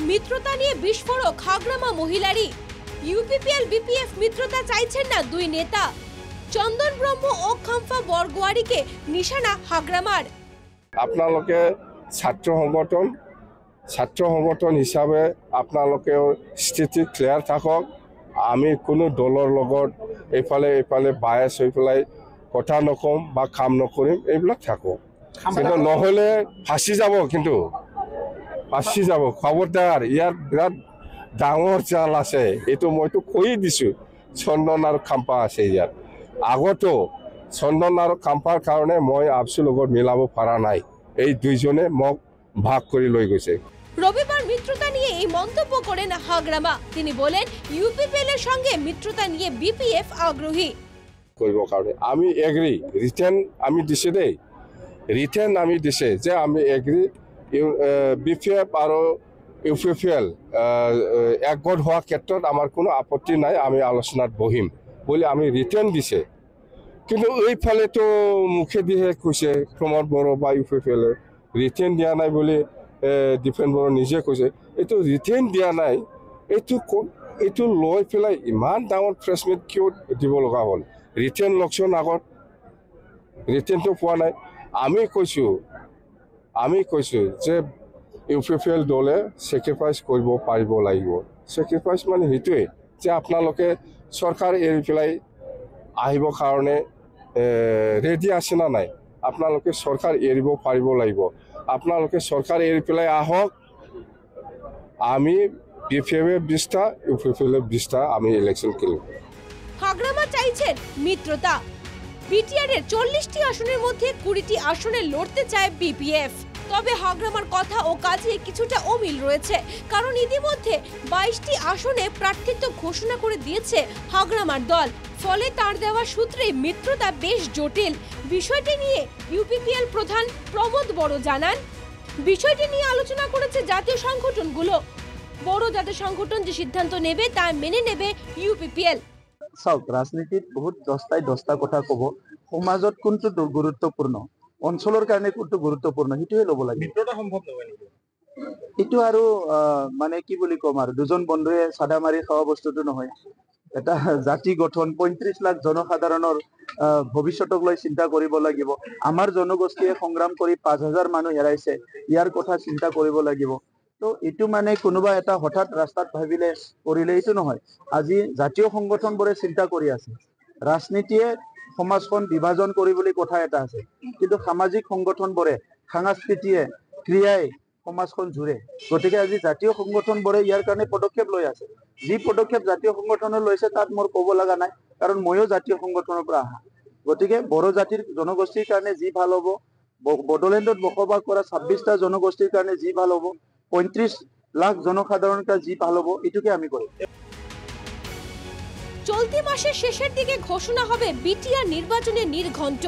মিত্রতা নিয়ে বিস্ফোরক Hagrama মহিলারই। UPPL BPF মিত্রতা চাইছেন না দুই নেতা। চন্দন ব্রহ্ম ও খাম্পা বরগোয়ারিকে নিশানা হাগ্রামার। আপোনালোকে ছাত্ৰ সংগঠন হিচাপে আপোনালোকে স্থিতি ক্লিয়াৰ থাকক। আমি কোনো দলৰ লগত এইফালে বায়াস হৈ পেলাই কথা নকম বা কাম নকৰিম, এইবিলাক থাকক। কিন্তু নহ'লে ফাঁচি যাব, খবৰদাৰ। ইয়াৰ বিৰাট ডাঙৰ জাল আছে, এইটো মইতো কৈ দিছোঁ। চন্দন আৰু খাম্পা আছে ইয়াত। আগতো চন্দন আৰু খাম্পাৰ কাৰণে মই আপচুৰ লগত মিলাব পৰা নাই। এই দুইজনে মোক ভাগ কৰি লৈ গৈছে। ৰবিবাৰ মিত্ৰতা নিয়ে এই মন্তব্য কৰেন হাগ্ৰামা। তিনি বলেন ইউপিপিএল এৰ সঙ্গে মিত্ৰতা নিয়ে বিপিএফ আগ্ৰহী। কৰিবৰ কাৰণে আমি এগ্ৰি, ৰিটাৰ্ণ আমি দিছে দেই। ৰিটাৰ্ণ আমি দিছে যে আমি এগ্ৰি বিপিএফ আৰু ইউপিপিএল একগোট হোৱাৰ ক্ষেত্ৰত আমাৰ কোনো আপত্তি নাই, আমি আলোচনাত বহিম বুলি আমি ৰিটাৰ্ণ দিছে। কিন্তু এইফালেতো মুখেদিহে কৈছে প্ৰমোদ বড়ো বা ইউপিপিএলে ৰিটাৰ্ণ দিয়া নাই বুলি ডিফেন বড়ো নিজে কৈছে। এইটো ৰিটাৰ্ণ দিয়া নাই, এইটো লৈ পেলাই ইমান ডাঙৰ প্ৰেছ মিট কিয় দিব লগা হ'ল? ৰিটাৰ্ণ লকচোন আগত, ৰিটাৰ্ণটো পোৱা নাই। আমি কৈছোঁ যে ইউপিপিএল দলে ছেক্ৰিফাইচ কৰিব পাৰিব লাগিব। ছেক্ৰিফাইচ মানে সেইটোৱে যে আপোনালোকে চৰকাৰ এৰি পেলাই আহিবৰ কাৰণে ৰেডি আছে না নাই? আপোনালোকে চৰকাৰ এৰিব পাৰিব লাগিব। আপোনালোকে চৰকাৰ এৰি পেলাই আহক। আমি বিপিএফে 20টা, ইউপিপিএলে 20টা আমি ইলেকশন খেলিম। হাগ্রামা চাইছেন মিত্রতা। বিটিআর এর 40টি আসনের মধ্যে 20টি আসনে লড়তে চায় বিপিএফ। তবে হাগ্রামার কথা ও কাজে কিছুটা অমিল রয়েছে, কারণ ইতিমধ্যে 22টি আসনে প্রার্থিত্ব ঘোষণা করে দিয়েছে হাগ্রামার দল। ফলে তার দেওয়া সূত্রে মিত্রতা বেশ জটিল। বিষয়টি নিয়ে ইউপিপিএল প্রধান প্রমোদ বড়ো জানান, বিষয়টি নিয়ে আলোচনা করেছে জাতীয় সংগঠনগুলো। বড় জাতীয় সংগঠন যে সিদ্ধান্ত নেবে তা মেনে নেবে ইউপিপিএল। চাওক, ৰাজনীতিত বহুত 10টা কথা ক'ব। সমাজত কোনটো গুৰুত্বপূৰ্ণ, অঞ্চলৰ কাৰণে কোনটো গুৰুত্বপূৰ্ণ, সেইটোহে ল'ব লাগে। মিত্ৰতা সম্ভৱ নহয় নেকি? এইটো আৰু মানে কি বুলি ক'ম আৰু, দুজন বন্ধুৱে চাদা মাৰি খোৱা বস্তুটো নহয়। এটা জাতি গঠন, 35 লাখ জনসাধাৰণৰ ভৱিষ্যতক লৈ চিন্তা কৰিব লাগিব। আমাৰ জনগোষ্ঠীয়ে সংগ্ৰাম কৰি 5000 মানুহ হেৰাইছে, ইয়াৰ কথা চিন্তা কৰিব লাগিব। তো এইটো মানে কোনোবা এটা হঠাৎ ৰাস্তাত ভাবিলে কৰিলে এইটো নহয়। আজি জাতীয় সংগঠনবোৰে চিন্তা কৰি আছে। ৰাজনীতিয়ে সমাজখন বিভাজন কৰিবলৈ কথা এটা আছে, কিন্তু সামাজিক সংগঠনবোৰে, সাংস্কৃতিয়ে, ক্ৰিয়াই সমাজখন জুৰে। গতিকে আজি জাতীয় সংগঠনবোৰে ইয়াৰ কাৰণে পদক্ষেপ লৈ আছে। যি পদক্ষেপ জাতীয় সংগঠনে লৈছে তাত মোৰ ক'ব লগা নাই, কাৰণ ময়ো জাতীয় সংগঠনৰ পৰা আহা। গতিকে বড়ো জাতিৰ জনগোষ্ঠীৰ কাৰণে যি ভাল হ'ব, বড়োলেণ্ডত বসবাস কৰা 26টা জনগোষ্ঠীৰ কাৰণে যি ভাল হ'ব, 35 লাখ জনসাধারণের কাছে জি ভালো হবো, এটুকুই আমি করি। চলতি মাসের শেষের দিকে ঘোষণা হবে বিটিআর নির্বাচনের নির্ঘণ্ট।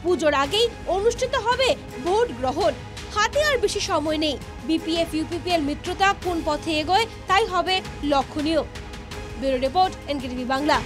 পুজোর আগেই অনুষ্ঠিত হবে ভোট গ্রহণ। হাতে আর বেশি সময় নেই। বিপিএফ ইউপিপিএল মিত্রতা কোন পথে এগোয় তাই হবে লক্ষণীয়। Bureau report, NKTV Bangla.